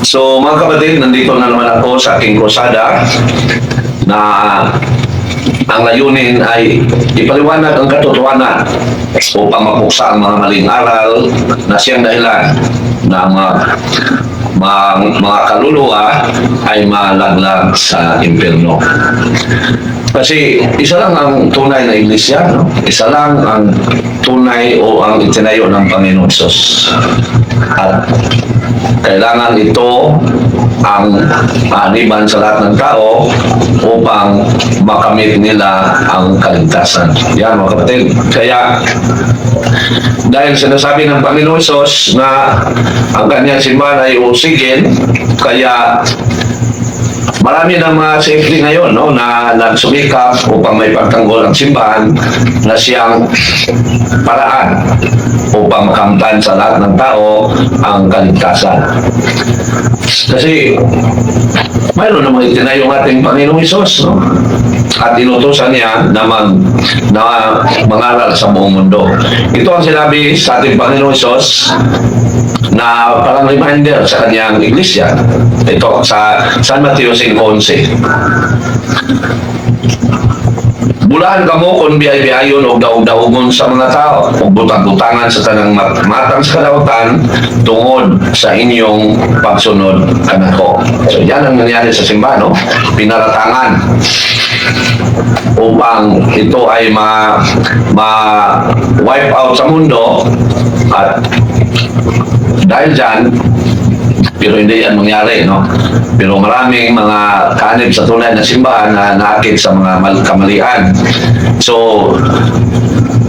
So mga kapatid, nandito na naman ako sa aking krusada na ang layunin ay ipaliwanag ang katotohanan upang mapuksa ang mga maling aral na siyang dahilan na mga kaluluwa ay malaglag sa impyerno. Kasi isa lang ang tunay na iglesia, no? Isa lang ang tunay o ang itinayo ng Panginoon Sus. At kailangan ito ang maaniban sa lahat ng tao upang makamit nila ang kaligtasan. Yan mga kapatid. Kaya dahil sinasabi ng Panginoon Sus na ang kanyang simbahan ay usigin, kaya marami ng mga safety ngayon, no, na nagsumikap upang may pagtanggol ang simbahan na siyang paraan upang makamtan sa lahat ng tao ang kaligtasan. Kasi mayroon namang itinayong ating Panginoong Hesus, no? At inutusan niya na mangaral sa buong mundo. Ito ang sinabi sa ating Panginoong Hesus na parang reminder sa kanyang iglesia. Ito sa San Mateo 5:11. Bulahan kamo kung biyay-biyayon o daog-daogon sa mga tao o butang-butangan sa tanang matang sa kadawatan tungod sa inyong pagsunod kanako. So yan ang nangyari sa simbahan, no? Pinaratangan upang ito ay ma-wipe out sa mundo, at dahil dyan, pero hindi yan mangyari, no? Pero maraming mga kanib sa tunay na simbahan na naakit sa mga kamalian. So,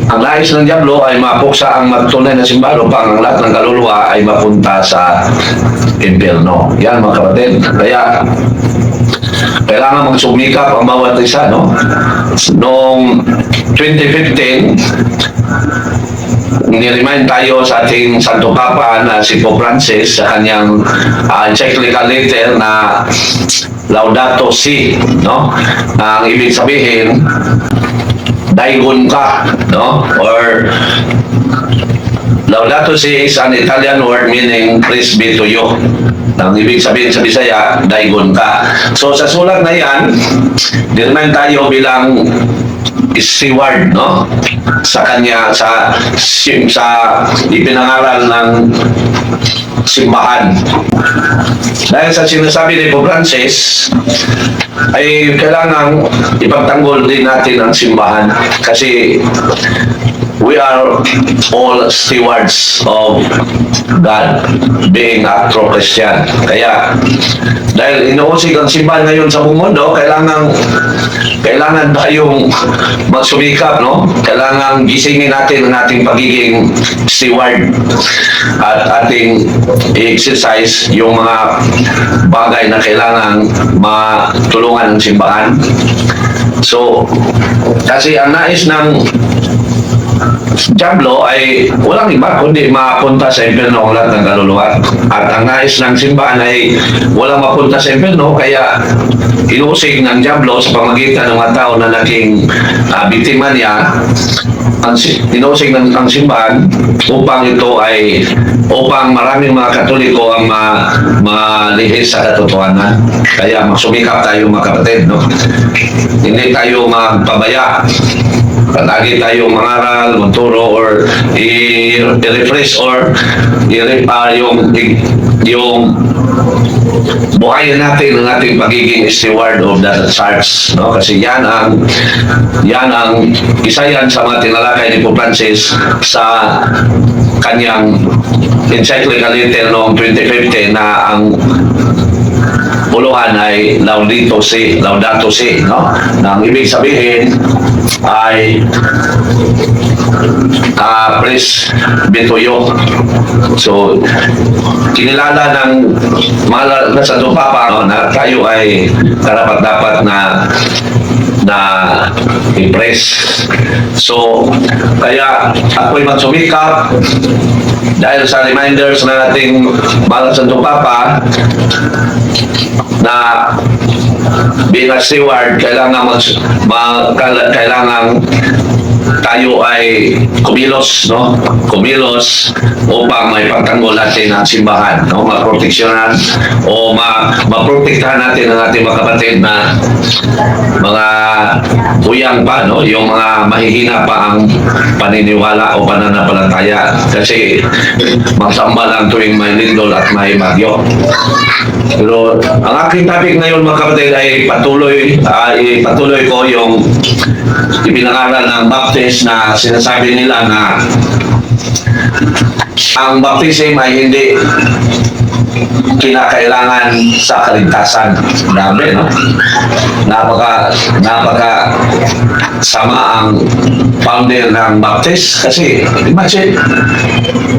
ang nais ng Diablo ay mapuksa ang tunay na simbahan upang ang lahat ng kaluluwa ay mapunta sa impyerno. Yan mga kapatid. Kaya, kailangan magsumikap ang bawat isa, no? Noong 2015, niremind tayo sa ating Santo Papa na si Pope Francis sa kanyang encyclical letter na Laudato Si, no? Ang ibig sabihin, daigon ka, no? Or Laudato Si is an Italian word meaning praise be to you. Ang ibig sabihin sa Bisaya, daigon ka. So sa sulat na yan, niremind tayo bilang steward, no? Sa kanya, sa ipinangaral ng simbahan. Dahil sa sinasabi ni Pope Francis, ay kailangan ipagtanggol din natin ang simbahan kasi we are all stewards of God, being a true Christian. Kaya, dahil inuusig ang simbahan ngayon sa buong mundo, kailangan tayong magsumikap, no? Kailangan gisingin natin ang ating pagiging steward at ating i-exercise yung mga bagay na kailangan matulungan ng simbahan. So, kasi ang nais ng Diablo ay walang iba kundi mapunta sa impyerno ang lahat ng kaluluwa. At ang nais ng simbahan ay walang mapunta sa impyerno, kaya inuusig ng Diablo sa pamagitan ng mga tao na naging biktima niya, inuusig ng simbahan upang maraming mga Katoliko ang malihis sa katotohanan. Kaya magsumikap tayo mga kapatid, no? Hindi tayo magpabaya. Lagi tayong mangaral, magturo, or i-refresh or yung buhayin natin ang ating pagiging steward of the church, no? Kasi yan ang isa yan sa mga tinalakay ni Pope Francis sa kanyang encyclical letter noong 2015 na ang puluhan ay Laudato Si, no? Na ang ibig sabihin ay praise be to you. So, kinilala ng mga Santo Papa, no, na tayo ay karapat-dapat na i-praise. So, kaya ako'y magsumikap dahil sa reminders na ating mahal Santo Papa na being a steward, kailangan tayo ay kumilos, no? Kumilos upang may pagtanggol natin ang simbahan, no? Maproteksyonan o maprotektahan natin ang ating mga kapatid na mga uyang pa, no? Yung mga mahihina pa ang paniniwala o pananampalataya kasi magsamba lang tuwing may lindol at may bagyo. Pero ang aking topic ngayon mga kapatid ay patuloy ko yung ipinangaral ng Baptist na sinasabi nila na ang baptism ay hindi kinakailangan sa kaligtasan. Grabe, no? Napaka sama ang founder ng Baptist kasi imagine,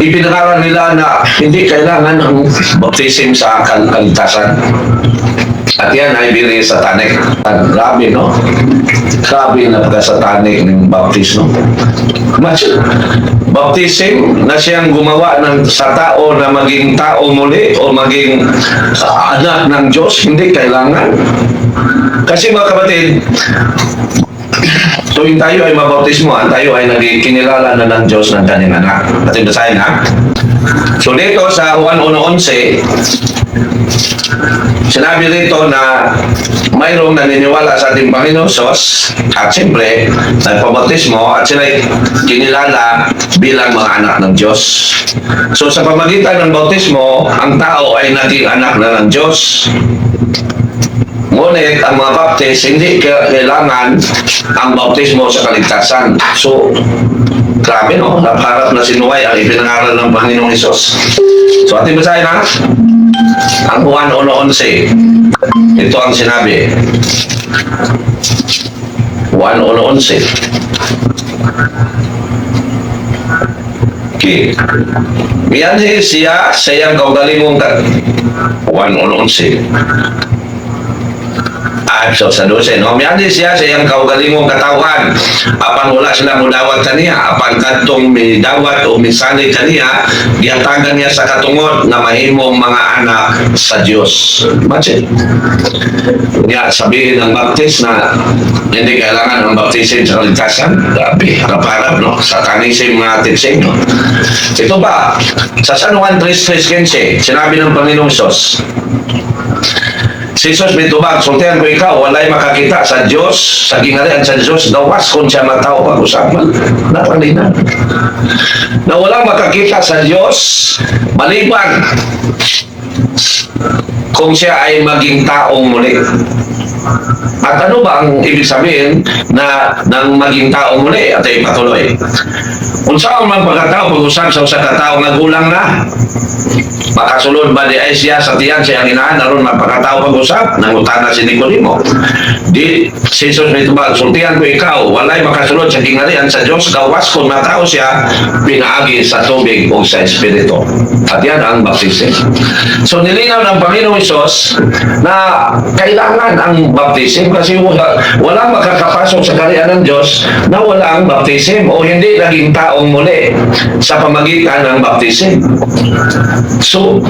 ipinangaral nila na hindi kailangan ng baptism sa kaligtasan. At yan ay very satanic. Grabe, no? Grabe na pagka-satanic ng baptism. Imagine, baptism na siyang gumawa sa tao na maging tao muli o maging anak ng Diyos, hindi kailangan. Kasi mga kapatid, tuwing tayo ay mabautismoan, tayo ay kinilala na ng Diyos ng kanyang anak. At basahin ha. So dito sa Juan 1:11, sinabi rito na mayroong naniniwala sa ating Panginoon Sos at siyempre nagpabautismo at sila kinilala bilang mga anak ng Diyos. So sa pamagitan ng bautismo, ang tao ay naging anak na ng Diyos. Ngunit ang mga Baptist, hindi kailangan ang bautismo sa kaligtasan. So, grabe, no? Napaharap na sinuway ang ipinangaral ng Panginoong Hesus. So, ating basahin ha? Ang Juan 1:11. Ito ang sinabi. Juan 1:11. Okay. Miyanhi siya sayang kaugalingong 1:11. So sa 12, no? Miyandi siya sa iyang kaugalingong katawan. Apan wala sila mudawat kaniya. Apan kadtong midawat o misanay kaniya, gihatagan niya sa katungod na mahimong mga anak sa Diyos. Imagine. Kaya sabihin ng Baptist na hindi kailangan ang baptism sa kaligtasan. Grabe, harap-harap, no? Satanism mga teaching, no? Ito ba, sa San Juan 3:15, sinabi ng Panginoong Hesus, si Jesus mitubag, sultihan ko ikaw, walay makakita sa Diyos, sa gingarian sa Diyos, dawas kung siya matao pag-usapan. Napalinan. Na walang makakita sa Diyos, maliban kung siya ay maging taong muli. At ano ba ang ibig sabihin na nang maging taong muli? At ay patuloy. Kung saan man pagkatao, pag-usap sa katao nga gulang na, makasulod ba di ay siya sa tiyan siya ang inahan naroon mapakatao pag-usap nangutana si Nicodemo di si Jesus may tubag sultihan ko ikaw walay makasulod sa gingarian sa Diyos gawas kung matao siya pinaagi sa tubig o sa Espiritu at yan ang baptism. So nilinaw ng Panginoong Hesus na kailangan ang baptism kasi walang makakapasok sa kaharian ng Diyos na walang baptism o hindi naging taong muli sa pamagitan ng baptism. So,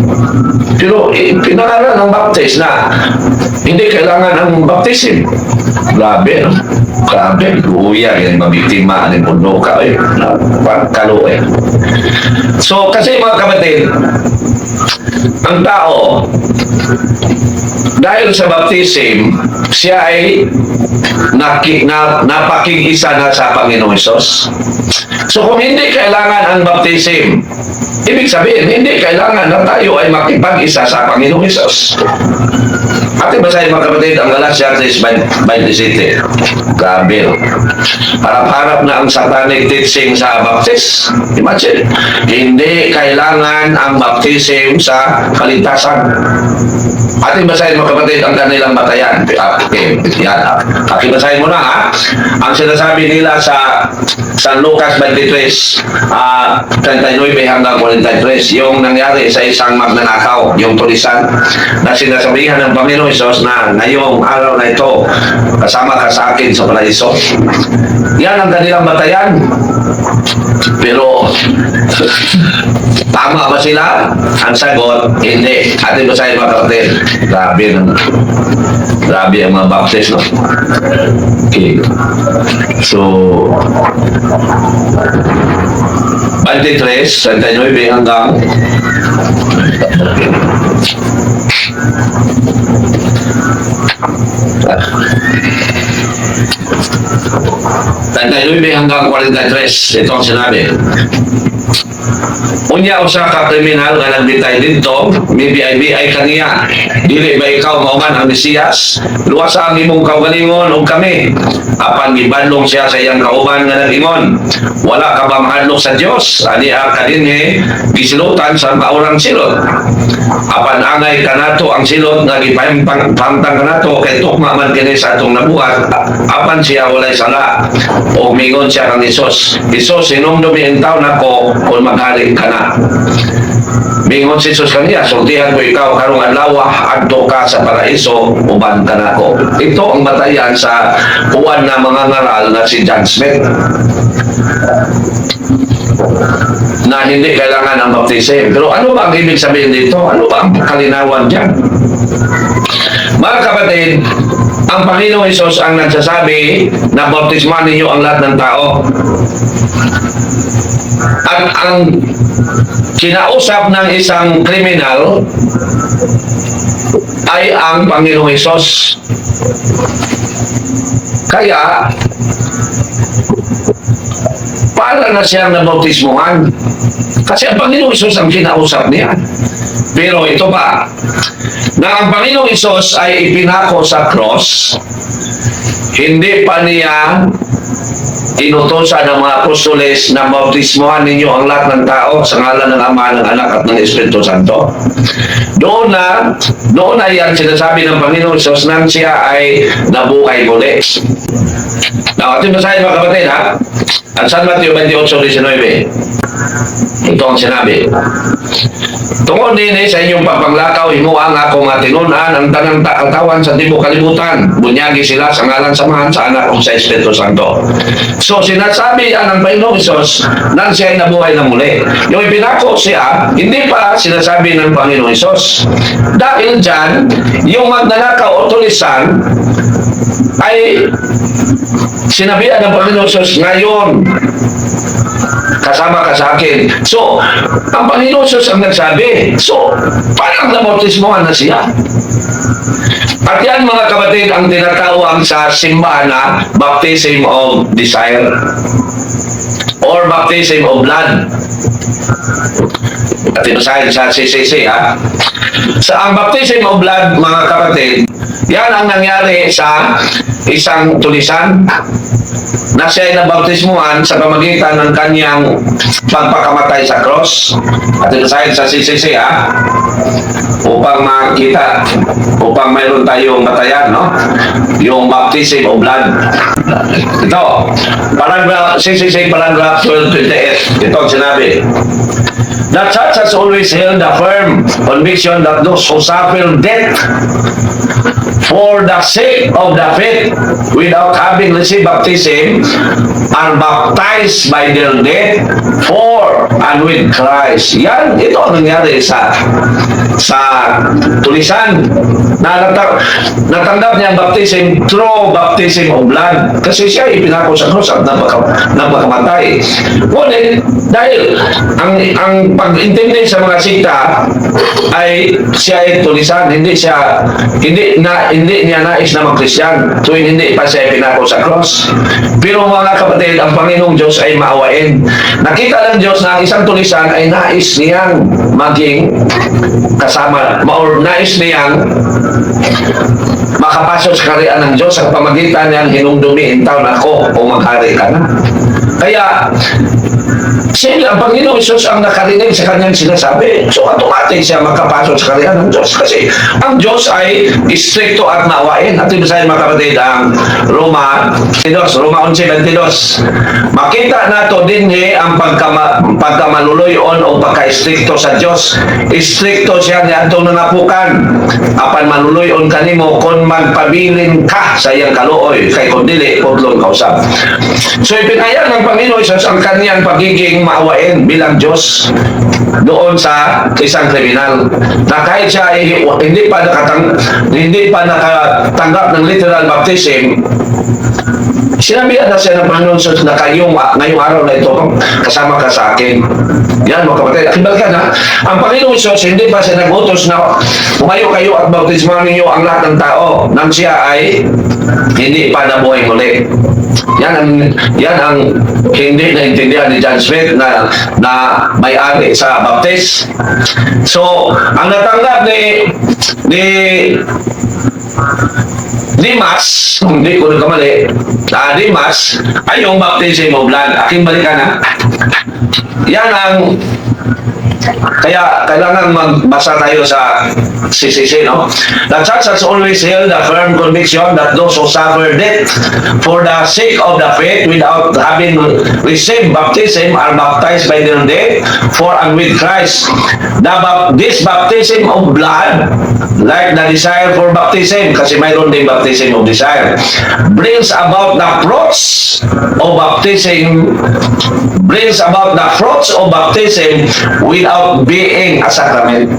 pero pinangaral ng Baptist na hindi kailangan ng baptism. Grabe, no? Grabe, luya, yan mabiktima, aning puno ka, kalo eh. So, kasi mga kapatid, ang tao, dahil sa baptism, siya ay napakig-isa na sa Panginoong Hesus. So kung hindi kailangan ang baptism, ibig sabihin, hindi kailangan na tayo ay makipag-isa sa Panginoong Hesus. At basahin mga kapatid, ang Galatia 3:27. Grabe, no? Harap-harap na ang satanic teaching sa Baptist. Imagine, hindi kailangan ang baptism sa kaligtasan. At basahin mga kapatid ang kanilang batayan. Okay, yan. At basahin mo na ha. Ang sinasabi nila sa San Lucas 23, 39 hanggang 43, yung nangyari sa isang magnanakaw, yung tulisan, na sinasabihan ng Panginoon Hesus na ngayong araw na ito, kasama ka sa akin sa paraiso. Yan ang kanilang batayan. Pero, tama ba sila? Ang sagot, hindi. Atin ba sa'yo mga kapatid? Grabe ang mga Baptist, no? Okay. So, 39 hanggang 43, ito ang sinabi. Unya usa ka kriminal nga nagbitay dito, BIBI kaniya. Dili ba ikaw mauman ang Mesiyas? Luwasa ang imong kaugalingon ug kami. Apan gibadlong siya sa iyang kauban nga nag-ingon. Wala ka ba mahadlok sa Dios? Ani ka dinhi gisilutan sa maurang silot. Apan angay kanato ang silot nga gipahimtang kanato kay tukma man kini sa atong nabuhat. Apan siya walay sala. O mingon siya kang Hesus. Hesus, hinumdumi intaw nako kung maghari ka na. Mingon si Jesus kaniya, sultihan ko ikaw karong adlaw adto ka sa paraiso uban ka nako. Ito ang batayan sa uwan na mga ngaral na si John Smith na hindi kailangan ng baptism. Pero ano ba ang ibig sabihin dito? Ano ba ang kalinawan dyan? Mga kapatid, ang Panginoong Hesus ang nagsasabi na baptisman ninyo ang lahat ng tao. At ang kinausap ng isang kriminal ay ang Panginoong Hesus. Kaya, para na siyang nabautismuhan. Kasi ang Panginoong Hesus ang kinausap niya. Pero ito pa, na ang Panginoong Hesus ay ipinako sa cross, hindi pa niya inutosan ng mga apostoles na bautismuhan ninyo ang lahat ng tao sa ngalan ng Ama, ng Anak at ng Espiritu Santo. Doon na yan sinasabi ng Panginoon Hesus nang siya ay nabuhay muli. Now, ating basahin mga kapatid ha. At San Mateo 28:19. Ito ang sinabi. Tungod din sa inyong papanglakaw, himuang ako nga tinunan ang tanang katawan sa tibuok kalibutan. Bunyagi sila sa ngalan samahan sa Anak o sa Espiritu Santo. So, sinasabi ng Panginoong Hesus nang siya ay nabuhay na muli. Yung ipinako siya, hindi pa sinasabi ng Panginoong Hesus. Dahil dyan, yung magnanakaw o tulisan ay sinabihan ng Panginoong Hesus ngayon kasama ka sa akin. So, ang Panginoon Hesus ang nagsabi. So, parang nabautismuhan na siya. At yan mga kapatid ang tinatawag sa simbahan na baptism of desire or baptism of blood. At tinusahin sa CCC ha. Sa ang baptism of blood mga kapatid, yan ang nangyari sa isang tulisan na siya ay nabautismuhan sa pamagitan ng kanyang pagpakamatay sa cross. At tinusahin sa CCC ha, upang makita, upang mayroon tayong batayan, no? Yung baptism of blood. Ito, paragraph, CCC paragraph 1228. Ito ang sinabi. The church has always held a firm conviction that those who suffer death for the sake of the faith without having received baptism are baptized by their death for and with Christ. Yan, ito ang nangyari sa tulisan na natanggap niya ang baptism through baptism of blood. Kasi siya ipinako sa krus at napakamatay. Ngunit, dahil ang pag-intindi sa mga sikta ay siya ay tulisan, hindi niya nais na mag-Christian tuwing hindi pa siya ipinako sa cross. Pero mga kapatid, ang Panginoong Diyos ay maawain. Nakita ng Diyos na ang isang tulisan ay nais niyang maging kasama, or nais niyang makapasok sa kaharian ng Diyos sa pamagitan niyang hinumdumi taon ako o maghari ka na. Kaya, siya, ang Panginoong Hesus ang nakarinig sa kanyang sinasabi. So, automatic siya makapasok sa kaharian ng Diyos. Kasi, ang Diyos ay stricto at maawain. At ibisahin mga kapatid, ang Roma 11:22. Makita nato din ang pagkamaluloyon o pagka-stricto sa Diyos. Stricto siya ni atong nangapukan. Apan maluloyon kanimo kung magpabilin ka sa iyang kaluoy. Kay kung dili, putlon kausap. So, ipinayag ng Panginoon Hesus ang kanyang pagiging maawain bilang Diyos doon sa isang kriminal na kahit siya ay hindi pa nakatanggap ng literal baptism, Sinabihan na siya ng Panginoon Jesus na ngayong araw na ito, kasama ka sa akin. Yan, mga kapatid. Akibalkan ha, ang Panginoon Jesus, hindi pa siya nag-utos na umayo kayo at bautismahan ninyo ang lahat ng tao nang siya ay hindi pa nabuhay muli. Yan ang hindi naintindihan ni John Smith na may-ari sa baptist. So, ang natanggap ni Dimas, kung hindi ko nagkamali, Dimas ay yung baptism of blood. Aking balikan ha. Yan ang kaya kailangan magbasa tayo sa CCC, no? The church has always held the firm conviction that those who suffer death for the sake of the faith without having received baptism are baptized by their death for and with Christ. This baptism of blood, like the desire for baptism, kasi mayroon din baptism of desire, brings about the fruits of baptism, without being a sacrament.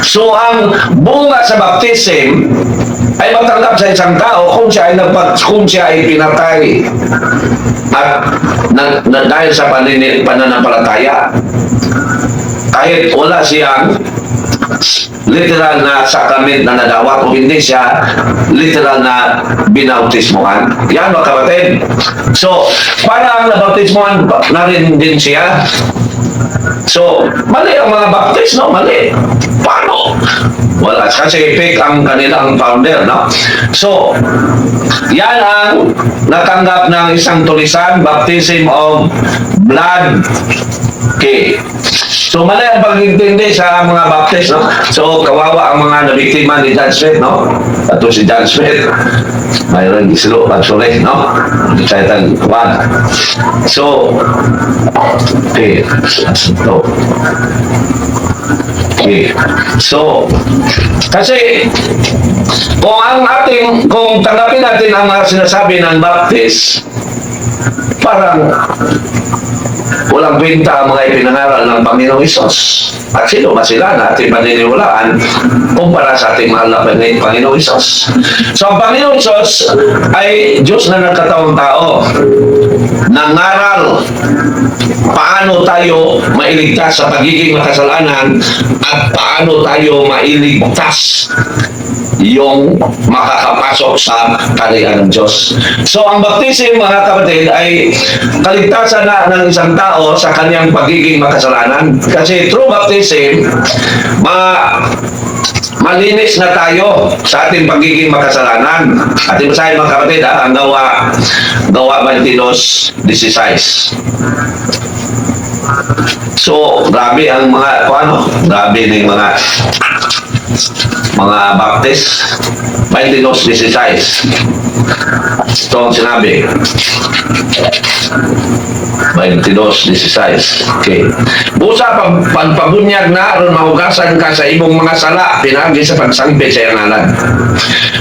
So, ang bunga sa baptism ay matanggap sa isang tao kung siya ay pinatay at dahil sa pananampalataya. Kahit wala siyang literal na sakramento na nadawat o hindi siya literal na binautismuhan. Yan, mga kapatid. So, parang nabautismuhan na rin din siya. So, mali ang mga baptist, no? Mali. Paano? Wala. Kasi fake ang kanilang founder, no? So, yan ang natanggap ng isang tulisan, baptism of blood. Okay. So, mali ang pag-intindi sa mga baptist, no? So, kawawa ang mga nabiktima ni John Smith, no? Ito si John Smith. Mayroon islo, actually, no? Sayatan, kuwan. So, okay. So, okay. So, kasi, kung tanggapin natin ang mga sinasabi ng Baptist, parang walang kwenta ang mga ipinangaral ng Panginoong Isos. At sino ba sila na ating paniniwalaan kumpara sa ating mahal na Panginoong Isos? So, ang Panginoong Isos ay Diyos na nagkataong tao. Nangaral paano tayo mailigtas sa pagiging makasalanan at paano tayo mailigtas yung makakapasok sa kaharian ng Diyos. So, ang baptism, mga kapatid, ay kaligtasan na ng isang tao sa kanyang pagiging makasalanan. Kasi through baptism, malinis na tayo sa ating pagiging makasalanan. At ibasahin, mga kapatid, ang gawa 22:16. So, grabe ang grabe ng mga Baptist. 22:16. Ito ang sinabi. 22:16. Okay. Busa pagpabunyag na ron mahugasan ka sa ibong mga sala pinagi sa pagsangpit sa iyang ngalan.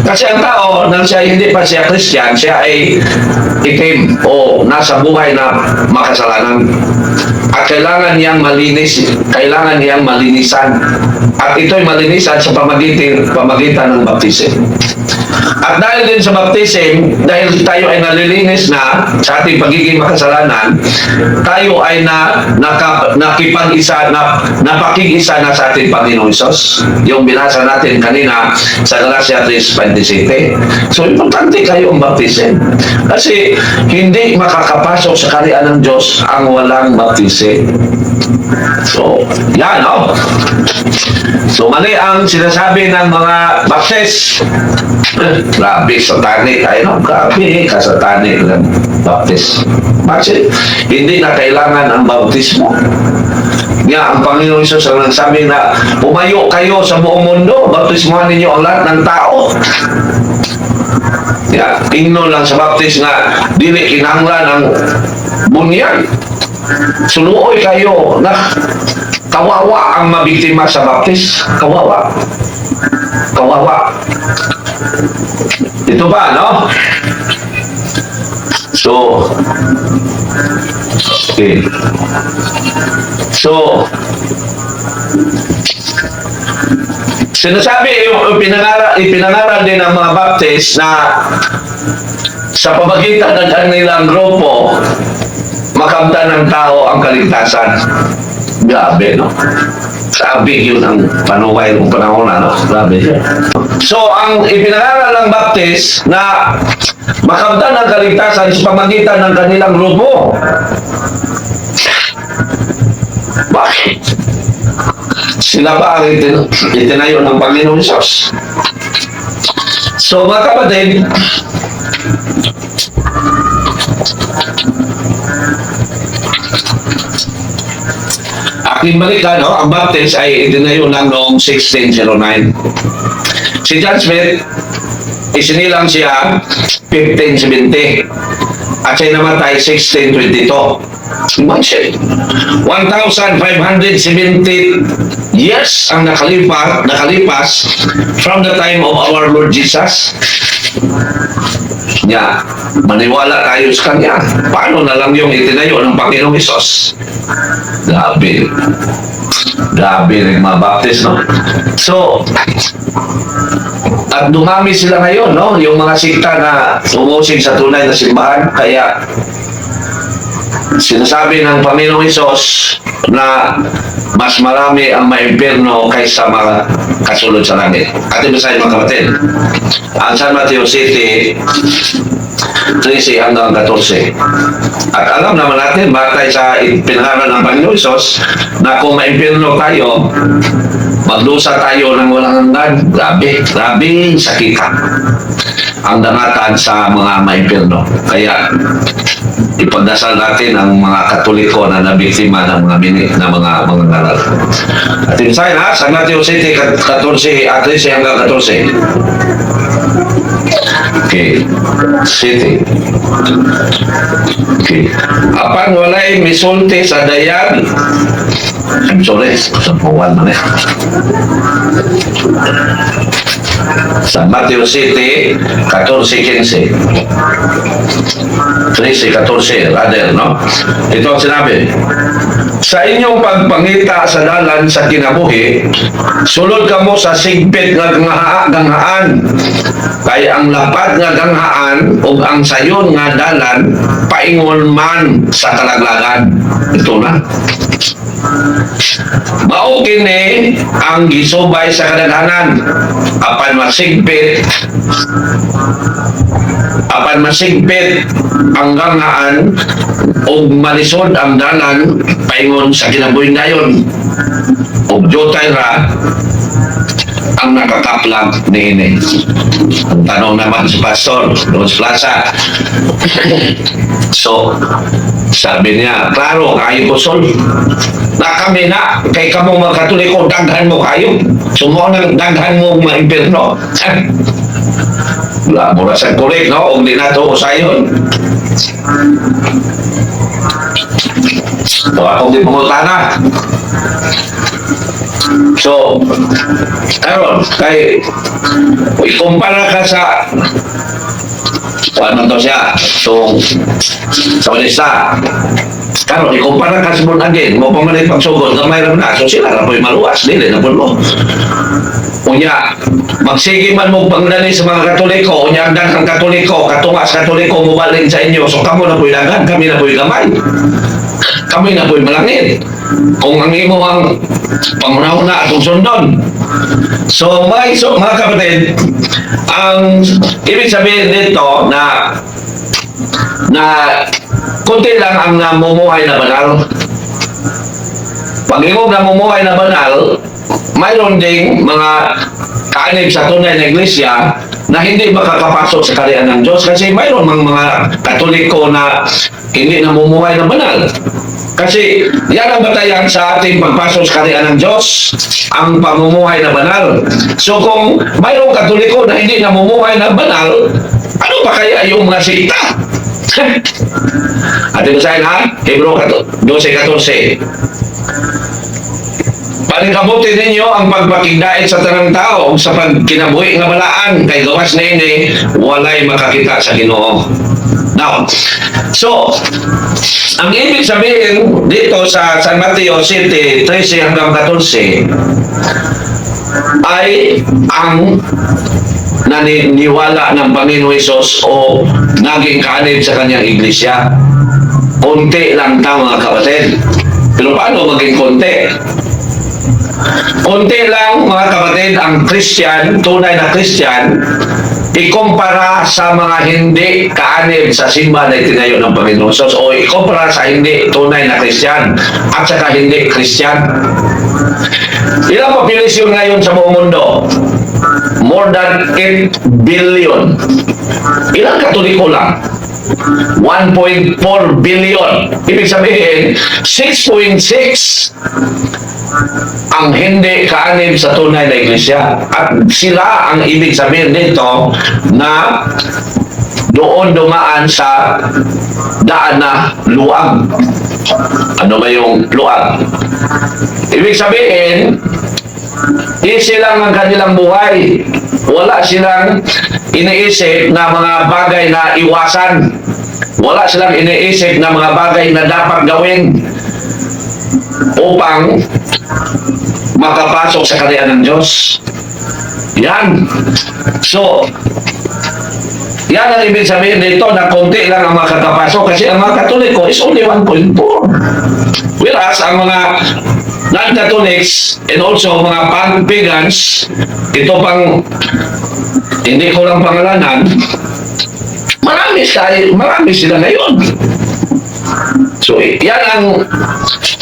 Kasi ang tao nang siya hindi pa siya Christian, siya ay itim o nasa buhay na makasalanan. At kailangan niyang malinisan. At ito'y malinisan sa pamagitan ng baptism. At dahil din sa baptism, dahil tayo ay nalilinis na sa ating pagiging makasalanan, tayo ay napakig-isa na sa ating Panginoong Isos. Yung binasa natin kanina sa Galatia 3:27. So, importante kayo ang baptism. Kasi hindi makakapasok sa kaharian ng Diyos ang walang baptism. So, yan, no? So, mali ang sinasabi ng mga Baptist. Grabe, satanic tayo, no? Grabe, kasatanic ng Baptist. Bakit? Hindi na kailangan ang bautismo. Nga, ang Panginoon Isus ang nagsabi na umayo kayo sa buong mundo, bautismuhan ninyo ang lahat ng tao. Ingnon lang sa Baptist nga, dili kinahanglan ang bunyag. Sunuoy kayo na kawawa ang mabiktima sa Baptist. Kawawa. Ito ba, no? So, okay. So, sinasabi, ipinangaral din ng mga Baptist na sa pamagitan ng kanilang grupo, makamtan ng tao ang kaligtasan. Grabe, no? Sabi yun ang panuway ng panahon, ano? Grabe siya. So, ang ipinangaral ng Baptist na makamtan ng kaligtasan sa pamagitan ng kanilang grupo. Bakit? Sila ba ang itinayo ng Panginoon Diyos? So, mga kapatid, aking balikan, no? Ang Baptist ay itinayo lang noong 1609. Si John Smith, isinilang siya 1570 at siya namatay 1622. Imagine, 1,570 years ang nakalipas from the time of our Lord Jesus. Maniwala tayo sa Kanya. Paano na lang yung itinayo ng Panginoong Hesus? Grabe. Grabe rin mga Baptist, no? So, at dumami sila ngayon, no? Yung mga sikta na umusig sa tunay na simbahan. Kaya, sinasabi ng Panginoong Hesus na mas marami ang maimpyerno kaysa mga kasunod sa langit. At ibig mga kapatid, ang San Mateo City, 13 hanggang 14. At alam naman natin, batay sa pinangaral ng Panginoong Hesus, na kung maimpyerno tayo, magdusa tayo ng walang hanggan. Grabe, grabe sakita ang dangatan sa mga maimpyerno. Kaya, ipagdasal natin ang mga Katoliko na nabiktima ng mga ngaral. At insay na, sa Mateo City, 14, 13 hanggang 14. Okay. City. Okay. Apan walay misulti sa dayan. I'm sorry, sa pawan man eh. Sa Mateo City, 14:15. 13:14, rather, no? Ito ang sinabi. Sa inyong pagpangita sa dalan sa kinabuhi, sulod kamo sa sigpit nga ganghaan. Kaya ang lapad nga ganghaan ug ang sayon nga dalan paingon man sa kalaglagan. Ito na. Mao kini ang gisubay sa kadaghanan. Apan masigpit ang ganghaan ug malisod ang dalan paingon sa kinabuhi dayon. Ug jotay ra ang nakakaplag niini. Ang tanong naman si Pastor doon sa plaza. So, sabi niya, klaro, kayo po sol. Na kami na, kay kamo mga Katoliko, daghan mo kayo. Sumo nang daghan mo mga impyerno. Wala mo sa correct, no? Huwag din nato usayon. So, akong di pumunta na. So, Aaron, kay ikumpara ka sa ano to siya? So, sa Manisa, karon ikumpara ka sa Bunagin, mo pamalit pagsugod, gamay ram na. So, sila na po'y maluwas, dili na po mo. Unya, magsige man mo pagdali sa mga Katoliko, unya ang daghang Katoliko, katungas Katoliko mo balin sa inyo. So, kamo na po'y dagan, kami na po'y gamay. Kami na po'y malangit. Kung ang imo ang pangunahuna atong sundon. So, mga kapatid, ang ibig sabihin dito na kunti lang ang namumuhay na banal. Pag imo namumuhay na banal, mayroon ding mga kaanib sa tunay na iglesia na hindi makakapasok sa kaharian ng Diyos kasi mayroon mga Katoliko na hindi namumuhay na banal. Kasi yan ang batayan sa ating pagpasok sa kaharian ng Diyos, ang pamumuhay na banal. So kung mayroong Katoliko na hindi namumuhay na banal, ano pa kaya yung mga sikta? At ito sa'yo na, Hebrew 12:14. Panikabuti ninyo ang pagpakigdait sa tanang tao sa pagkinabuhi nga balaan kay gawas nini walay makakita sa Ginoo. Now, so, ang ibig sabihin dito sa San Mateo City 13 hanggang 14 ay ang naniniwala ng Panginoon Hesus o naging kaanib sa kanyang iglesia. Konti lang tao mga kapatid. Pero paano maging konti? Konti lang mga kapatid ang Christian, tunay na Christian, ikumpara sa mga hindi kaanib sa simbahan na itinayo ng Panginoon Hesus o ikumpara sa hindi tunay na Christian at saka hindi Christian. Ilang populasyon ngayon sa buong mundo? More than 8 billion. Ilang Katoliko lang? 1.4 billion. Ibig sabihin, 6.6 ang hindi kaanib sa tunay na iglesia. At sila ang ibig sabihin dito na doon dumaan sa daan na luwag. Ano ba yung luwag? Ibig sabihin, easy lang ang kanilang buhay. Wala silang iniisip na mga bagay na iwasan. Wala silang iniisip na mga bagay na dapat gawin upang makapasok sa kaharian ng Diyos. Yan. So, yan ang ibig sabihin dito na konti lang ang makakapasok kasi ang mga Katoliko is only 1.4. Whereas ang mga non-Catholics and also mga pagans, ito pang hindi ko lang pangalanan, marami sila ngayon. So, yan ang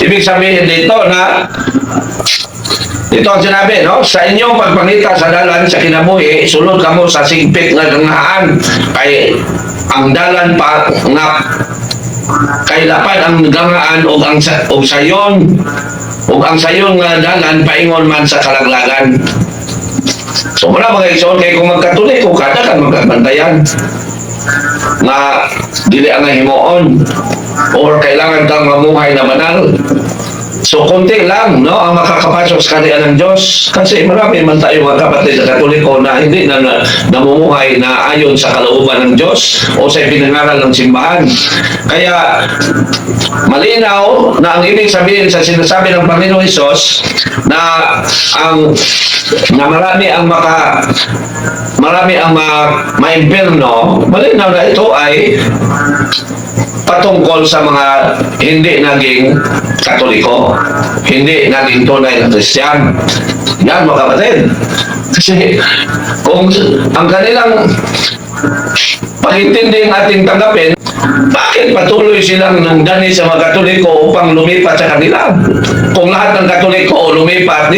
ibig sabihin dito na ito ang sinabi, no? Sa inyong pagpangita sa dalan sa kinabuhi, sulod kamo sa sigpit nga gangaan kay ang dalan pa nga kay lapad ang gangaan o ang sayon nga dalan paingon man sa kalaglagan. So muna mga igsoon kay kung magkatuliko kada kan magkabantayan nga dili ang himuon or kailangan kang mamuhay na banal. So, konti lang, no, ang makakapasok sa kaharian ng Diyos. Kasi marami man tayo mga kapatid sa Katoliko na hindi na namumuhay na ayon sa kalooban ng Diyos o sa pinangaral ng simbahan. Kaya, malinaw na ang ibig sabihin sa sinasabi ng Panginoong Hesus na marami ang maimpierno, malinaw na ito ay patungkol sa mga hindi naging Katoliko, hindi naging tunay na Kristiyan. Yan mga kapatid. Kasi kung ang kanilang pag-intindi ang ating tanggapin, bakit patuloy silang nangdani sa mga Katoliko upang lumipat sa kanila? Kung lahat ng Katoliko lumipat,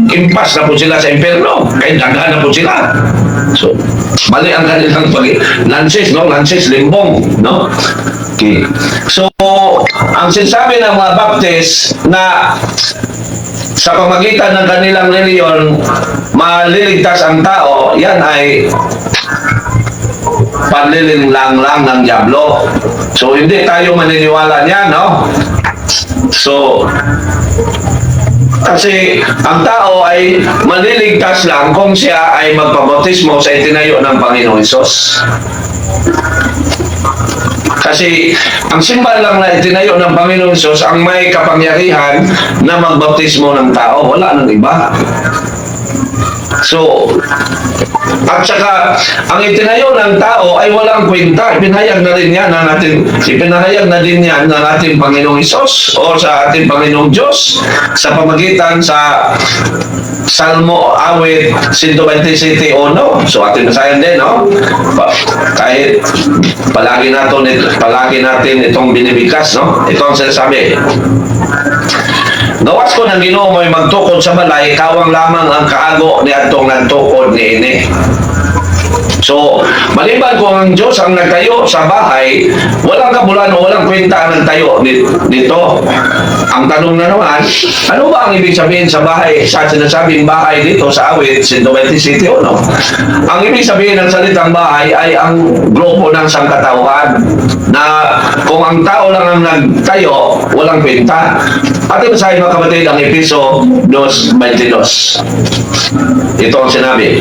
impas na po sila sa impyerno, kahit daghan na po sila. So, mali ang kanilang lances, no? Lances, limbong, no? Okay. So, ang sinasabi ng mga Baptist na sa pamagitan ng kanilang reliyon, maliligtas ang tao, yan ay panlilinlang lang ng dyablo. So, hindi tayo maniniwala niyan, no? So, kasi ang tao ay maliligtas lang kung siya ay magpabautismo sa itinayo ng Panginoong Hesus. Kasi ang simbahan lang na itinayo ng Panginoong Hesus ang may kapangyarihan na magbautismo ng tao. Wala nang iba. So, at saka, ang itinayo ng tao ay walang kwenta. Ipinahayag na rin yan ng ating Panginoong Hesus o sa ating Panginoong Diyos sa pamagitan sa Salmo awit 127:1. So, ating basahin din, no? Kahit palagi natin itong binibigkas, no? Ito ang sinasabi. Gawas ko ng Ginoo mo'y magtukod sa balay, kawang lamang ang kaago ni atong nagtukod ni ini. So, maliban kung ang Diyos ang nagtayo sa bahay, walang kabulan o walang kwenta ang nagtayo dito. Ang tanong na naman, ano ba ang ibig sabihin sa bahay, sa sinasabing bahay dito sa awit, 127:1? Ang ibig sabihin ng salitang bahay ay ang grupo ng sangkatauhan na kung ang tao lang ang nagtayo, walang kwenta. At basahin mga kapatid ang Efeso 2:22. Ito ang sinabi.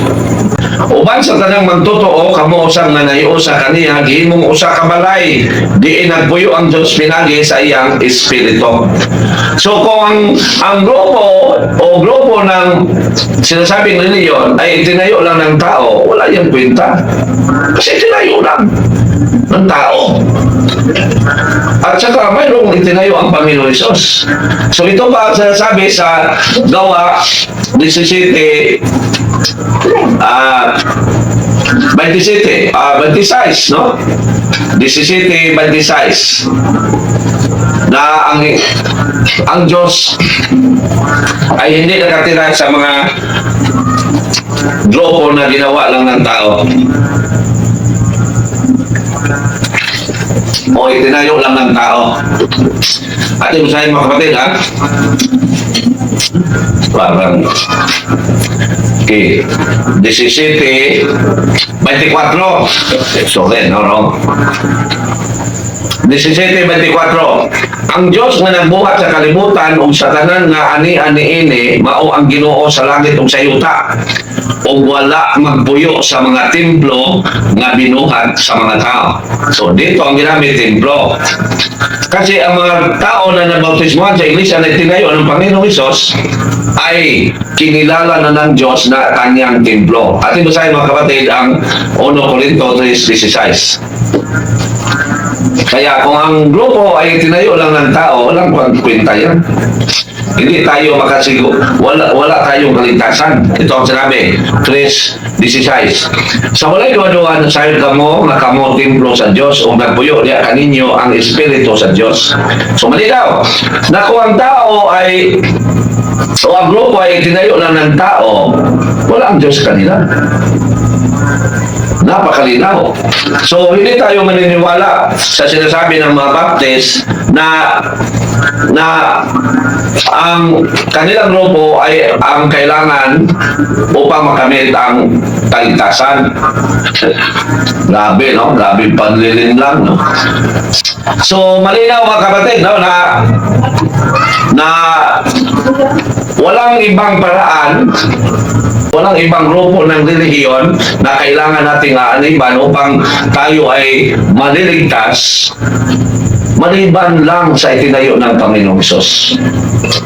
Uban sa tanang magtotoo, kamo usang nanayo sa kaniya, gihimong usa ka balay, di nagpuyo ang Diyos pinagi sa iyang espiritu. So kung ang grupo ng sinasabing reliyon ay itinayo lang ng tao, wala yung kwenta. Kasi itinayo lang ng tao. At saka mayroong itinayo ang Panginoon Hesus. So ito pa ang sinasabi sa Gawa 17 26, no? 17:26 na ang Diyos ay hindi nakatira sa mga grupo na ginawa lang ng tao. O itinayo lang ng tao. At yung sa'yo mga kapatid, ha? Parang okay. 17:24. Sorry, no, wrong. 17:24. Ang Diyos nga nagbuhat sa kalibutan ug sa tanan nga ani-ani mao ang Ginoo sa langit ug sa yuta. O wala magpuyo sa mga templo nga binuhat sa mga tao. So dito ang ginamit templo. Kasi ang mga tao na nabautismuhan sa iglesia na tinayo ng Panginoong Hesus ay kinilala na ng Diyos na kanyang templo. At basahin mga kapatid ang 1 Corinto 3:16. Kaya kung ang grupo ay tinayo lang ng tao, walang kwenta yan. Hindi tayo makasigo, wala tayong kaligtasan. Ito ang sinabi, 3:16. Sa walay duwa-duwa sayod kamo nga kamo templo sa Dios o nagpuyo diya kaninyo ang espiritu sa Dios. So malinaw na kung ang tao ay o ang grupo ay tinayo lang ng tao, wala ang Diyos kanila. Napakalinaw. So, hindi tayo maniniwala sa sinasabi ng mga Baptist na ang kanilang grupo ay ang kailangan upang makamit ang kaligtasan. Grabe, no? Grabe panlilin lang, no? So, malinaw mga kapatid, no? Na walang ibang paraan, walang ibang grupo ng relihiyon na kailangan nating aaniban upang tayo ay maliligtas maliban lang sa itinayo ng Panginoong Hesus.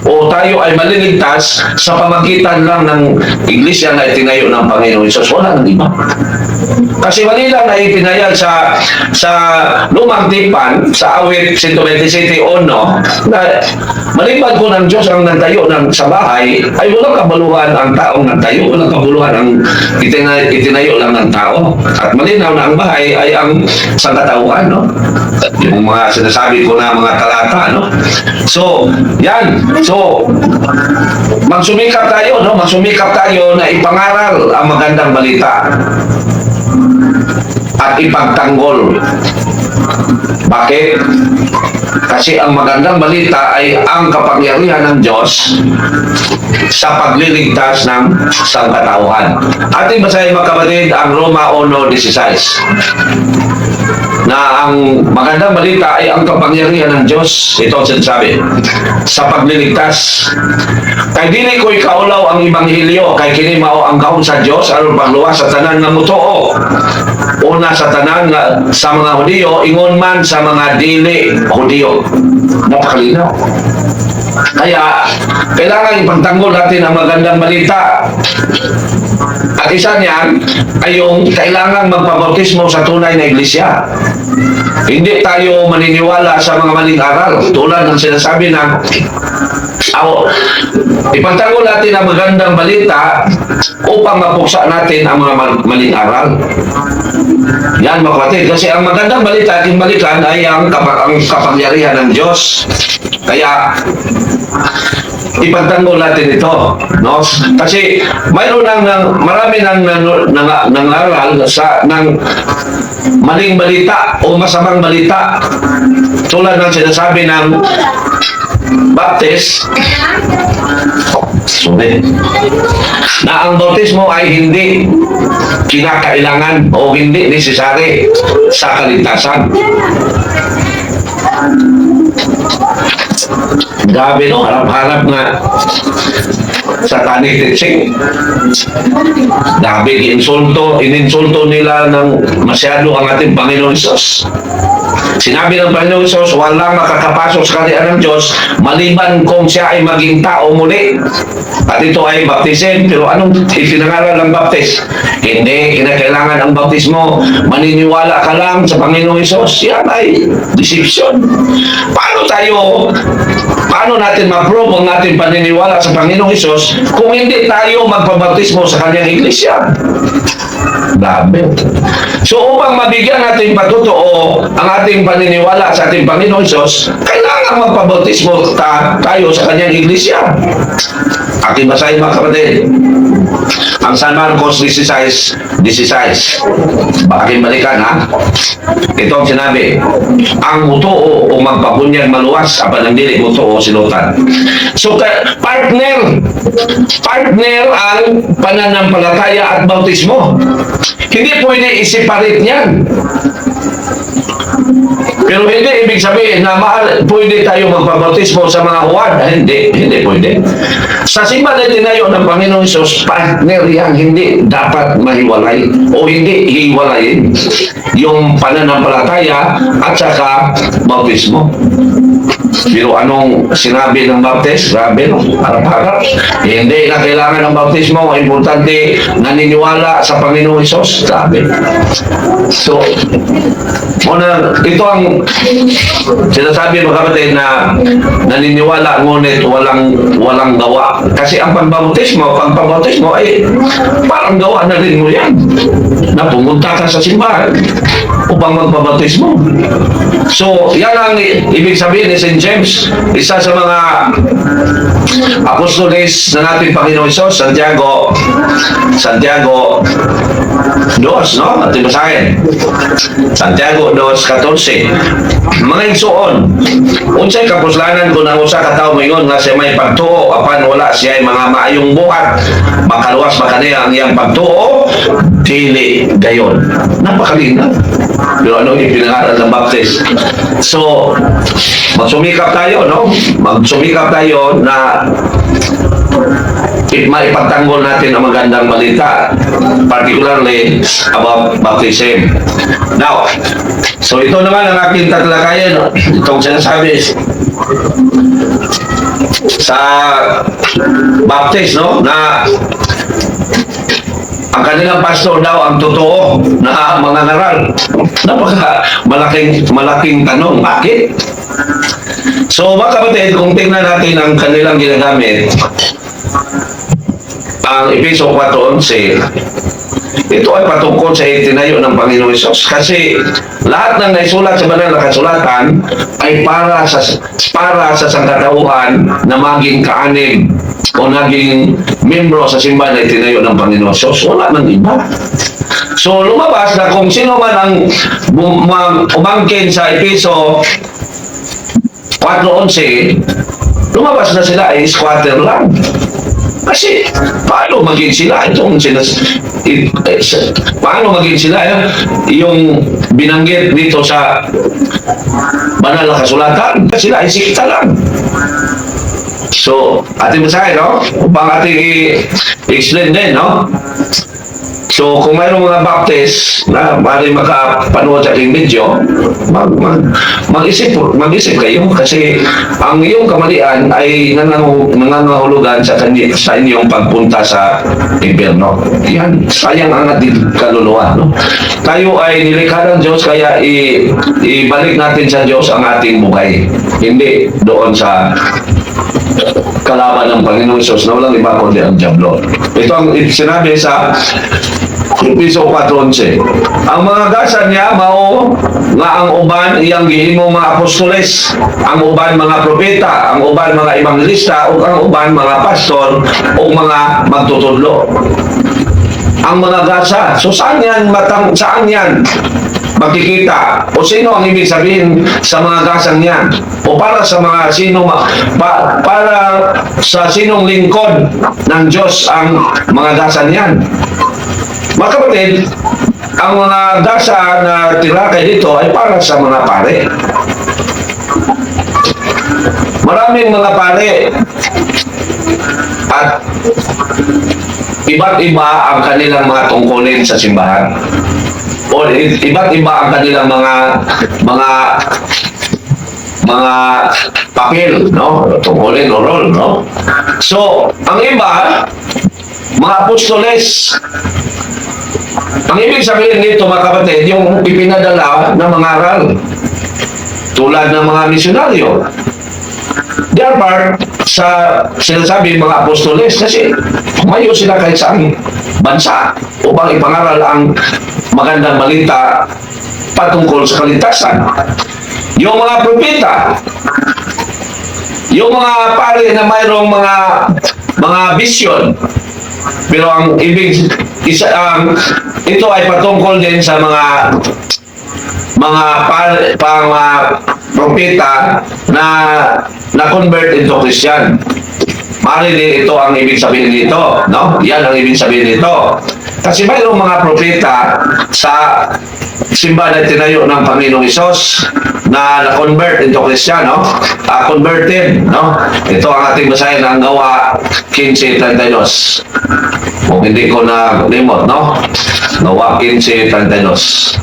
O tayo ay maliligtas sa pamagitan lang ng iglesia na itinayo ng Panginoong Hesus. Wala nang iba. Kasi mali lang na ipinayal sa lumang tipan, sa awit 127:1, na maliban ko ng Diyos ang nagtayo sa bahay, ay walang kabaluhan ang taong nagtayo, walang kabuluhan ang itinayo lang ng tao. At malinaw na ang bahay ay ang sangkatauhan, no? Yung mga sinasabi ko na mga talata, no? So, yan. So, magsumikap tayo, no? Magsumikap tayo na ipangaral ang magandang balita at ipagtanggol. Bakit? Kasi ang magandang balita ay ang kapangyarihan ng Diyos sa pagliligtas ng sangkatauhan. Ating basahin mga kapatid ang Roma 1:16. Na ang magandang balita ay ang kapangyarihan ng Diyos. Ito ang sinasabi sa pagliligtas. Kay dili ko'y kaulaw ang Ebanghelyo, kay kini mao ang kaon sa Diyos aron pagluwas sa tanan nga mutuo. Una sa tanan nga sa mga Hudiyo, ingon man sa mga dili Hudiyo. Napakalinaw. Kaya kailangan ipagtanggol natin ang magandang balita. At isa niyan ay yung kailangan magpabautismo sa tunay na iglesia. Hindi tayo maniniwala sa mga maling aral. Tulad ng sinasabi na ipagtanggol natin ang magandang balita upang mapuksa natin ang mga maling aral. Yan mga kapatid. Kasi ang magandang balita ating balikan ay ang kapangyarihan ng Diyos. Kaya ipagtanggol natin ito, no? Kasi mayroon marami nang nangaral ng maling balita o masamang balita, tulad ng sinasabi ng Baptist na ang bautismo ay hindi kinakailangan o hindi necessary sa kaligtasan. Gabi no, harap-harap nga satanic teaching. Gabi, ininsulto nila ng masyado ang ating Panginoon Isus. Sinabi ng Panginoon Isus, walang makakapasok sa kaharian ng Diyos maliban kung siya ay maging tao muli. At ito ay baptism. Pero anong ipinangaral ng baptis? Hindi, kinakailangan ang baptismo. Maniniwala ka lang sa Panginoong Isus. Yan ay deception. Paano natin ma-prove ang ating paniniwala sa Panginoong Isus kung hindi tayo magpabaptismo sa kanyang iglesia? Grabe. So upang mabigyan natin patutuo ang ating paniniwala sa ating Panginoong Isus, kailangan magpabautismo tayo sa kanyang iglesia. Aking basahin mga kapatid. Ang San Marcos 16. Aking balikan ha. Ito ang sinabi. Ang mutuo o magpabunyag maluwas, apan ang dili mutuo silutan. So partner ang pananampalataya at bautismo. Hindi pwede i-separate niyan. Pero hindi ibig sabihin na pwede tayo magpabautismo sa mga Juan. Hindi pwede. Sa simbahan na tinayo ng Panginoon Isus, partner yan, hindi dapat mahiwalay o hindi hiwalayin yung pananampalataya at saka bautismo. Pero anong sinabi ng baptist? Grabe no, harap-harap. Hindi na kailangan ng bautismo. Importante, naniniwala sa Panginoong Isus. Grabe. So, ito ang sinasabi mga kapatid na naniniwala ngunit walang gawa. Kasi ang pagbautismo ay parang gawa na rin mo yan. Na pumunta ka sa simbahan upang magpabautismo. So, yan ang ibig sabihin ni St. James, isa sa mga apostoles na natin Panginoon Isus, Santiago 2, no? At basahin. Santiago 2:14. Mga igsoon, unsay kapuslanan kung ang usa ka tawo moingon nga siya may pagtuo apan wala siya ay mga maayong buhat, makaluwas ba kaniya ang iyang pagtuo? Dili gayon. Napakalinaw. Pero ano yung pinangaral ng baptist? So, magsumikap tayo, no? Magsumikap tayo na maipagtanggol natin ang magandang balita, particularly about baptism. Now, so ito naman ang aking tatalakayan, itong sinasabi sa baptist, no? Na ang kanilang pastor daw ang totoo na mangangaral. Napaka malaking tanong. Bakit? So mga kapatid, kung tingnan natin ang kanilang ginagamit, ang Efeso 4:11, ito ay patungkol sa itinayo ng Panginoong Hesus. Kasi lahat ng naisulat sa banal na kasulatan ay para sa sangkatauhan na maging kaanib o naging membro sa simbahan na itinayo ng Panginoong Hesus. Wala nang iba. So lumabas na kung sino man ang umangkin sa Efeso 4:11, lumabas na sila ay squatter lang. Kasi paano maging sila yung binanggit dito sa banal na kasulatan? Sila ay sikta lang. So, ating masahe, no? Upang ating i-explain din, no? So, kung mayroong mga baptist na maaaring makapanood sa aking video, mag-isip kayo kasi ang iyong kamalian ay nangangahulugan sa inyong pagpunta sa impyerno. Yan, sayang ang ating kaluluwa. No? Tayo ay nilikha ng Diyos, kaya ibalik natin sa Diyos ang ating buhay. Hindi doon sa kalaban ng Panginoong Hesus na walang iba kundi ang diablo. Ito ang sinabi sa Efeso 4:11. Ang mga gasan niya mao nga ang uban iyang gihimo mga apostoles, ang uban mga propeta, ang uban mga ebangelista, ug ang uban mga pastor ug mga magtutudlo. Ang mga gasa, so saan yan makikita? O sino ang ibig sabihin sa mga gasang yan? O para sa mga para sa sinong lingkod ng Diyos ang mga gasan yan? Mga kapatid, ang mga dasa na tinakay dito ay para sa mga pare. Maraming mga pare at iba't iba ang kanilang mga tungkulin sa simbahan. O iba't iba ang kanilang mga papel, no? Tungkulin o role, no? So, ang iba, mga apostoles. Ang ibig sabihin dito, mga kapatid, yung ipinadala na mga aral. Tulad ng mga misyonaryo. They are part sa sinasabi mga apostoles kasi tumayo sila kahit saan bansa upang ipangaral ang magandang balita patungkol sa kaligtasan. Yung mga propeta, yung mga pare na mayroong mga vision, pero ang ibig ito ay patungkol din sa mga propeta na convert into Christian. Maaari din ito ang ibig sabihin dito, no? Yan ang ibig sabihin dito. Kasi mayroong mga propeta sa simbahan na tinayo ng Panginoong Hesus na na-convert into Christian, no? Converted, no? Ito ang ating basahin ng Gawa 15:32. Kung hindi ko na limot, no? Gawa 15:32.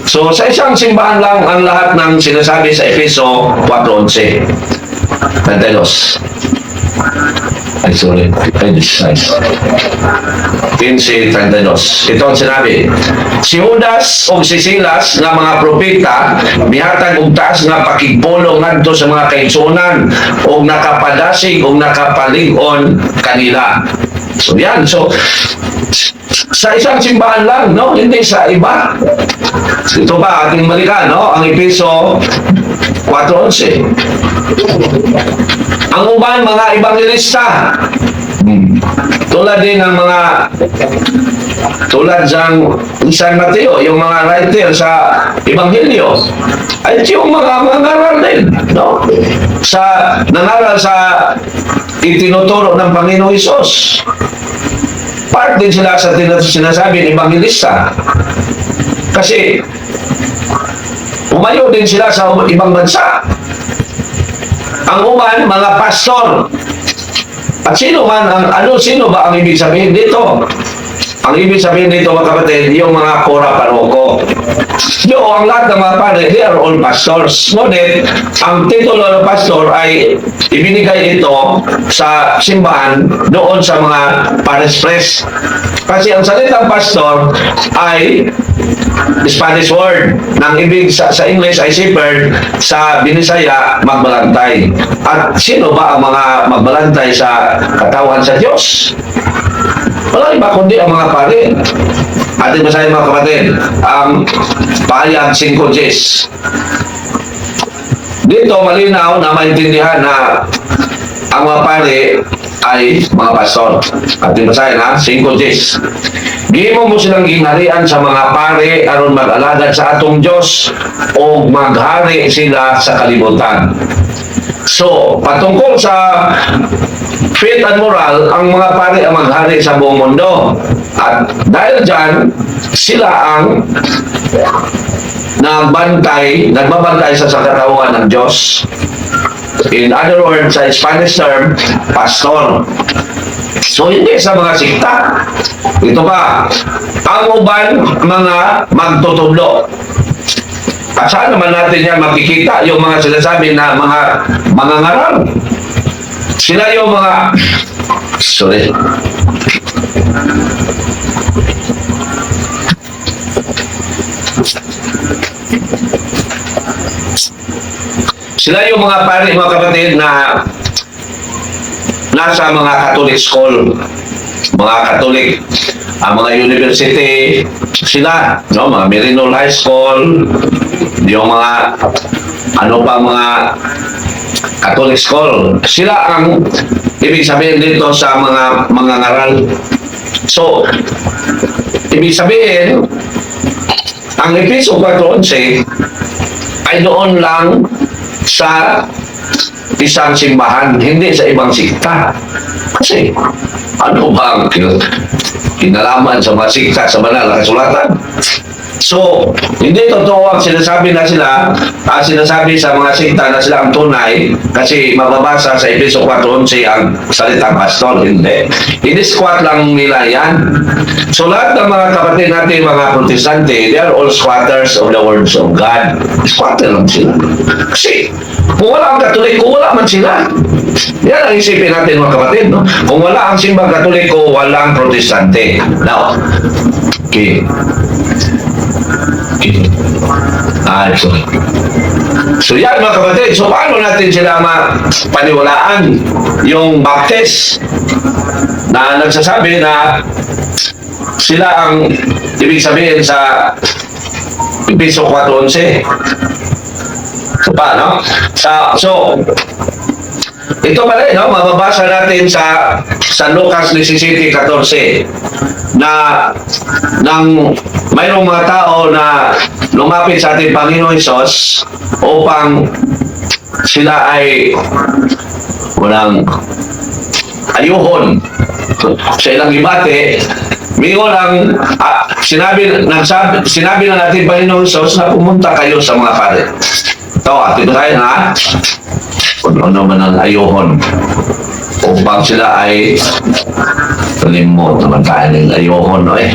So, sa isang simbahan lang ang lahat ng sinasabi sa Efeso 4:11. 32. Ay, sorry. Ay, nice. 15:32. Ito ang sinabi. Si Judas o si Silas nga mga propeta mihatag og taas nga pakigpulong ngadto sa mga kaigsunan og nakapadasig og nakapalig-on kanila. So yan. So sa isang simbahan lang, no? Hindi sa iba. Ito ba ating balikan, no? Ang Efeso 4:11. Ang uban mga ebanghelista, tulad din ng tulad ng San Mateo, yung mga writer sa Ebanghelyo, ay yung mga nangaral din, no? Nangaral sa itinuturo ng Panginoong Hesus. Part din sila sa sinasabi ng ebanghelista. Kasi umayo din sila sa ibang bansa. Ang uman, mga pastor. At sino ba ang ibig sabihin dito? Ang ibig sabihin dito, mga kapatid, yung mga kora paroko. Ang lahat ng mga pare, they are all pastors. Ngunit, ang titulo ng pastor ay ibinigay ito sa simbahan doon sa mga pares press. Kasi ang salitang pastor ay Spanish word. Nang ibig sa English ay shepherd, sa Binisaya, magbalantay. At sino ba ang mga magbalantay sa katawan sa Diyos? Wala iba kundi ang mga pare. Ating basahin, mga kapatid, ang pahayag 5:10. Dito malinaw na maintindihan na ang mga pare ay mga pastor. Ating basahin, 5:10. Gihimo mo silang gingharian sa mga pare aron mag-alagad sa atong Diyos o maghari sila sa kalibutan. So, patungkol sa faith and moral, ang mga pare ang maghari sa buong mundo. At dahil dyan, sila ang nagbabantay sa katawan ng Diyos. In other words, sa Spanish term, pastor. So, hindi sa mga sikta. Ito pa, ang uban, mga magtutudlo. At saan naman natin yan makikita yung mga sinasabi na mga ngaral. Sila yung mga... Sorry. Sila yung mga pare, mga kapatid na nasa mga Catholic school, mga Catholic, ang mga university, sila, no, mga Merino High School, yung mga mga Catholic school, sila ang ibig sabihin dito sa mga ngaral. So, ibig sabihin, ang Efeso 4:11 ay doon lang sa isang simbahan, hindi sa ibang sikta. Kasi, ano ba ang kinalaman sa mga sikta sa banal na kasulatan? So, hindi totoo ang sinasabi na sila, sinasabi sa mga sikta na sila ang tunay kasi mababasa sa Efeso 4:11 ang salitang pastor. Hindi. Ini-squat lang nila yan. So, lahat ng mga kapatid natin, mga protestante, they are all squatters of the words of God. Squatter lang sila. Kasi, kung wala ang Katoliko, wala man sila. Yan ang isipin natin, mga kapatid. No? Kung wala ang simbang Katoliko, walang protestante. Now, okay. So yan mga kapatid, so paano natin sila mapaniwalaan yung Baptist na nagsasabi na sila ang ibig sabihin sa Efeso 4:11. So paano? So ito pa rin, no? Mababasa natin sa Lucas 17:14 na nang mayroong mga tao na lumapit sa ating Panginoon Hesus upang sila ay walang ayuhon sa ilang ibate, mingon ang sinabi na natin Panginoon Hesus na pumunta kayo sa mga pare. Ito, atin tayo na kung ano man ang ayuhon upang sila ay kalimot naman tayo ng ayuhon, no eh.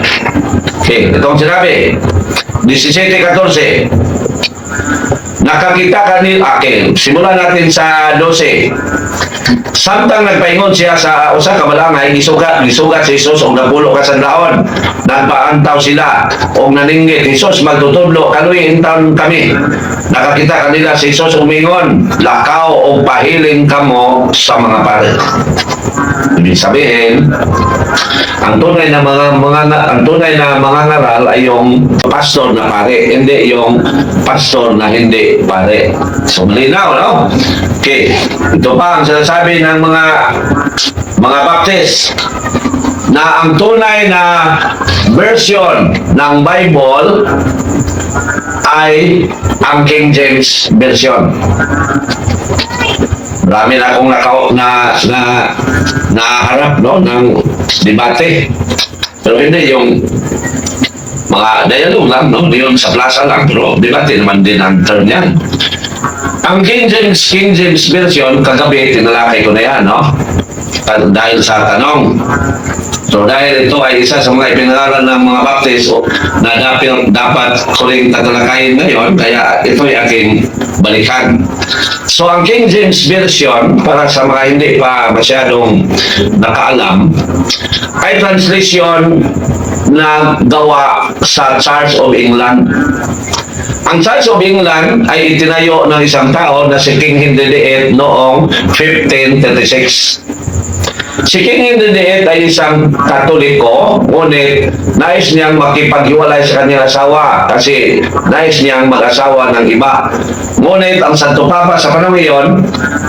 Okay, itong sinabi 17:14 nakakita ka ni Akel. Simulan natin sa 12. Samtang nagpaingon siya sa usa ka balangay, gisugat si Jesus og napulo ka sandaon. Nagpaantaw sila og naninggit, Jesus magtutudlo kanoy intaw kami. Nakakita kanila si Jesus umingon, lakaw og pahiling kamo sa mga pare. Ibig sabihin, ang tunay na mga ngaral ay yung pastor na pare, hindi yung pastor na hindi pare. So malinaw, no? Okay, ito pa ang sinasabi ng mga Baptist na ang tunay na version ng Bible ay ang King James Version. Marami na akong naharap, no, ng debate. Pero hindi yung mga dialogue lang, no, yung sa plaza lang, pero debate naman din ang term yan. Ang King James Version, kagabi, tinalakay ko na yan, no? Dahil sa tanong. So dahil ito ay isa sa mga ipinangaral ng mga Baptist na dapat ko rin tatalakayin ngayon, kaya ito ay aking balikan. So ang King James Version, para sa mga hindi pa masyadong nakaalam, ay translation na gawa sa Church of England. Ang Church of England ay itinayo ng isang tao na si King Henry VIII noong 1536. Si King Henry VIII ay isang Katoliko, ngunit nais niyang makipaghiwalay sa kanyang asawa kasi nais niyang mag-asawa ng iba. Ngunit ang Santo Papa sa panahon iyon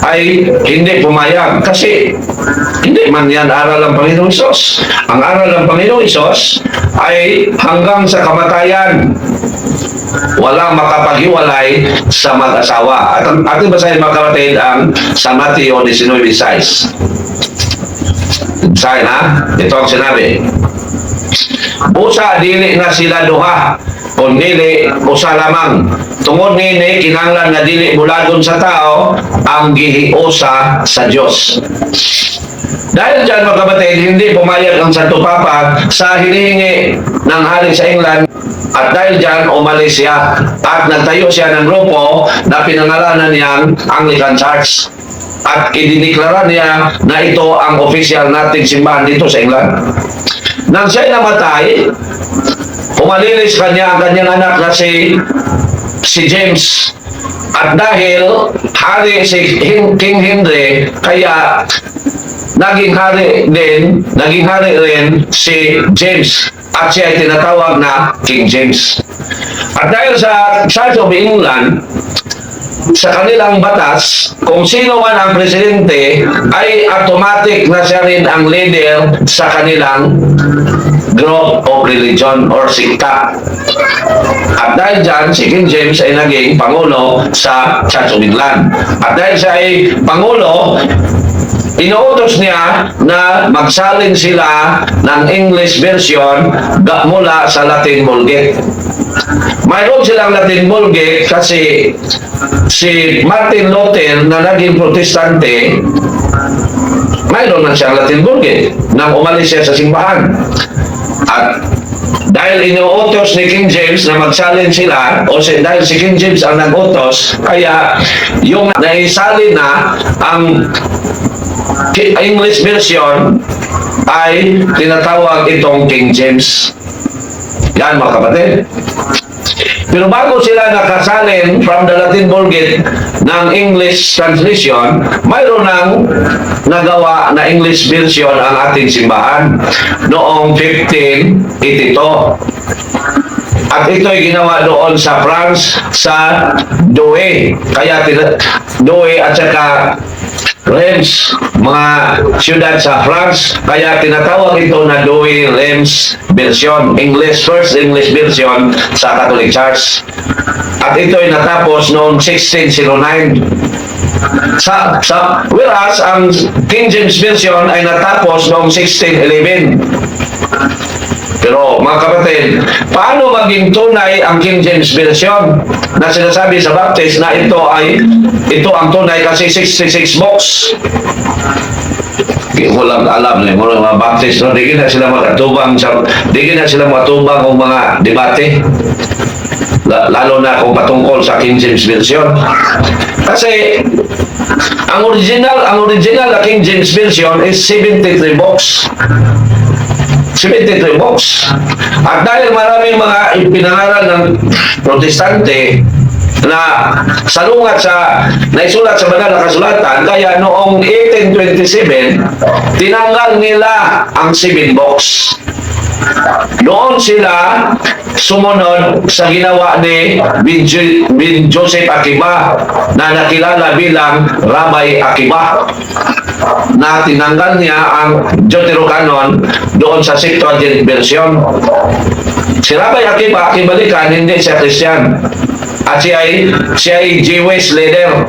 ay hindi pumayag kasi hindi man yan aral ng Panginoong Hesus. Ang aral ng Panginoong Hesus ay hanggang sa kamatayan walang makapaghiwalay sa mag-asawa. At ating basahin mga kapatid ang sa Mateo 19:6. Basahin ha? Ito ang sinabi. Busa dili na sila duha, kung dili usa lamang. Tungod nini kinahanglan nga dili bulagon sa tao ang gihiusa sa Dios. Dahil dyan mga kapatid, hindi pumayag ang Santo Papa sa hinihingi ng hari sa England. At dahil dyan, umalis siya at nagtayo siya ng grupo na pinangalanan niyang Anglican Church. At idineklara niya na ito ang official nating simbahan dito sa England. Nang siya'y namatay, umalilis kanya ang kanyang anak na si James. At dahil hari si King Henry, kaya naging hari rin si James. At siya ay tinatawag na King James. At dahil sa Church of England, sa kanilang batas, kung sino man ang presidente, ay automatic na siya rin ang leader sa kanilang group of religion or sikta. At dahil dyan, si King James ay naging Pangulo sa Church of England. At dahil siya ay Pangulo, inuutos niya na magsalin sila ng English version mula sa Latin Vulgate. Mayroon silang Latin Vulgate kasi si Martin Luther na naging protestante, mayroon na siyang Latin Vulgate nang umalis siya sa simbahan. At dahil inuutos ni King James na magsalin sila, dahil si King James ang nag-utos, kaya yung naisalin na ang English version ay tinatawag itong King James. Yan mga kapatid. Pero bago sila nakasalin from the Latin Vulgate ng English translation, mayroon nang nagawa na English version ang ating simbahan noong 1582. At ito'y ginawa doon sa France, sa Douai. Kaya Douai at saka Reims, mga siyudad sa France, kaya tinatawag ito na Douai Reims version, first English version sa Catholic Church. At ito'y natapos noong 1609. Whereas ang King James version ay natapos noong 1611. Pero mga kapatid, paano maging tunay ang King James version na sinasabi sa Baptist na ito ang tunay kasi 66 books? Walang alam na mga Baptist, no? Di na sila makatubang o mga debate, lalo na kung patungkol sa King James version. Kasi ang original na King James version is 73 books. 73 books. At dahil maraming mga ipinangaral ng protestante na naisulat sa banal na kasulatan, kaya noong 1827, tinanggal nila ang 7 books. Noon sila sumunod sa ginawa ni Bin Joseph Akiba na nakilala bilang Rabbi Akiba, na tinanggal niya ang Deuterocanon doon sa Septuagint version. Si Rabbi Akiba, kibalikan, hindi siya Christian. At siya ay Jewish leader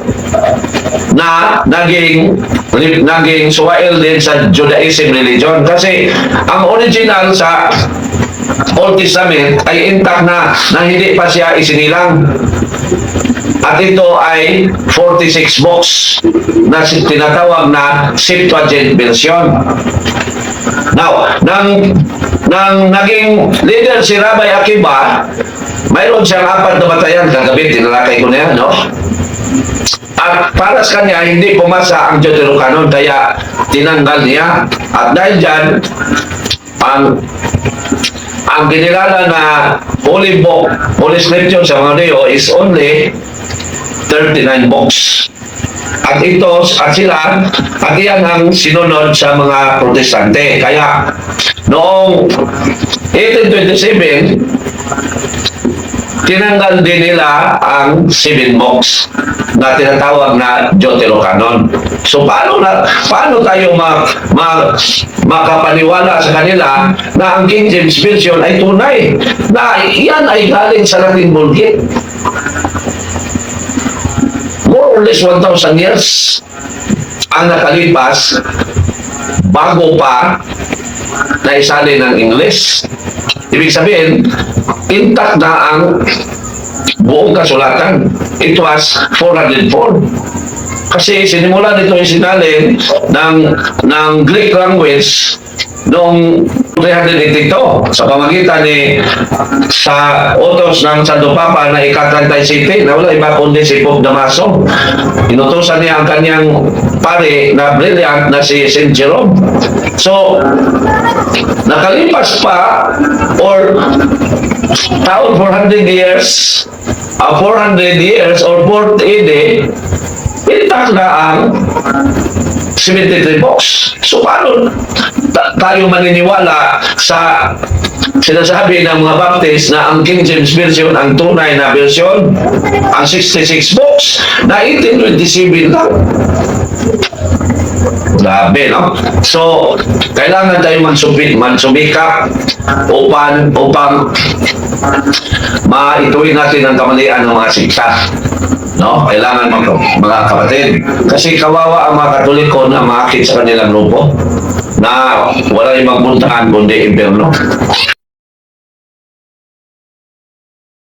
na naging suwail din sa Judaism religion. Kasi ang original sa Old Testament ay intact na hindi pa siya isinilang. At ito ay 46 books na tinatawag na Septuagint version. Now, nang naging leader si Rabbi Akiba, mayroon siyang 4 na batayan. Kagabi, tinalakay ko na yan, no? At para sa kanya, hindi pumasa ang Deuterocanon, kaya tinanggal niya. At dahil dyan, ang kinilala na Holy Book, Holy Scripture sa mga Leo is only 39 books. At iyan ang sinunod sa mga protestante. Kaya noong 1827, tinanggal din nila ang 7 books na tinatawag na Deuterocanon. So paano tayo makapaniwala sa kanila na ang King James version ay tunay, na iyan ay galing sa Latin Vulgate? More or less 1,000 years ang nakalipas bago pa naisali ng English. Ibig sabihin, intact na ang buong kasulatan. It was 404. Kasi sinimula nito yung sinalin ng Greek language noong 382 sa pamagitan sa utos ng Santo Papa na ika-37 na wala iba kundi si Pope Damaso. Inutosan niya ang kanyang pare na brilliant na si St. Jerome. So, nakalipas pa or taon 400 years or 4th AD, intact na ang 73 books. So, paano tayo maniniwala sa sinasabi ng mga Baptist na ang King James version ang tunay na version, ang 66 books na 1827 lang? Grabe, no? So, kailangan tayo magsumikap upang maituwid natin ang kamalian ng mga siksa. No? Kailangan mga kapatid. Kasi kawawa ang mga Katoliko na maakit sa kanilang grupo na wala ibang puntahan kundi impyerno.